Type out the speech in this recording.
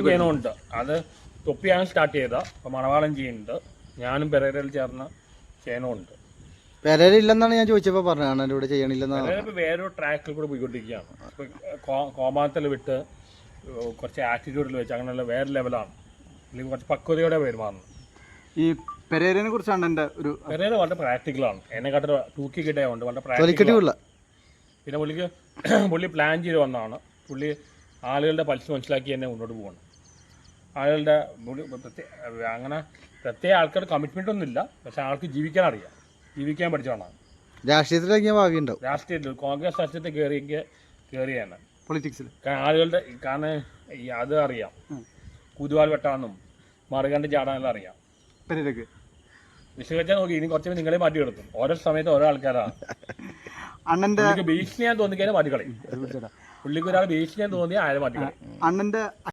ചെയ്യുന്നുണ്ട്. അത് തൊപ്പിയാണ് സ്റ്റാർട്ട് ചെയ്ത. അപ്പോൾ മണവാളം ചെയ്യുന്നുണ്ട്. ഞാനും പെരേരയിൽ ചേർന്ന് ചെയ്യുന്നുണ്ട്. പെരേര ഇല്ലെന്നാണ് ഞാൻ ചോദിച്ചപ്പോൾ പറഞ്ഞത്. അണ്ണൻ്റെ കൂടെ ചെയ്യണില്ലെന്നാണ്. പെരേര ഇപ്പോൾ വേറൊരു ട്രാക്കിൽ കൂടെ പോയിക്കൊണ്ടിരിക്കുകയാണ്. ഇപ്പോൾ കോമാത്തിൽ വിട്ട് കുറച്ച് ആറ്റിറ്റ്യൂഡിൽ വെച്ച് അങ്ങനെയുള്ള വേറെ ലെവലാണ്. അല്ലെങ്കിൽ കുറച്ച് പക്വതയോടെ പെരുമാറുന്നത്. ഈ പെരേരനെ കുറിച്ചാണ് എൻ്റെ ഒരു പെരേര വളരെ പ്രാക്ടിക്കലാണ്. എന്നെക്കാട്ട് തൂക്കി കിട്ടിയുണ്ട്. വളരെ പ്രാക്ടിക്കൽ. പിന്നെ പുള്ളി പ്ലാൻ ചെയ്ത് വന്നതാണ്. പുള്ളി ആളുകളുടെ പൾസ് മനസ്സിലാക്കി തന്നെ മുന്നോട്ട് പോകണം. ആളുകളുടെ അങ്ങനെ പ്രത്യേക ആൾക്കാരുടെ കമ്മിറ്റ്മെൻ്റ് ഒന്നുമില്ല. പക്ഷെ ആൾക്ക് ജീവിക്കാൻ അറിയാം. ജീവിക്കാൻ പഠിച്ചോണ്ടാണ്. രാഷ്ട്രീയത്തിലേക്ക് ഭാവി ഉണ്ടാവും. രാഷ്ട്രീയത്തിൽ കോൺഗ്രസ് രാഷ്ട്രീയത്തിൽ കയറിയാണ് പൊളിറ്റിക്സിൽ. ആളുകളുടെ കാരണം അത് അറിയാം. കുതുവാൽ വെട്ടാനും മറുകണ്ട് ചാടാനെല്ലാം അറിയാം. പെരേരക്ക് വിശ്വസിച്ചാൽ നോക്കി ഇനി കുറച്ച് നിങ്ങളെ മാറ്റി കിടത്തും. ഓരോ സമയത്ത് ഓരോ ആൾക്കാരാണ്. അണ്ണൻ്റെ ഭീഷണിയാൻ തോന്നിക്കഴിഞ്ഞാൽ മാറ്റി കളയും. പുള്ളിക്ക് ഒരാൾ ഭീഷണിയാൻ തോന്നിയാൽ ആരെ മാറ്റി കളയും. അണ്ണൻ്റെ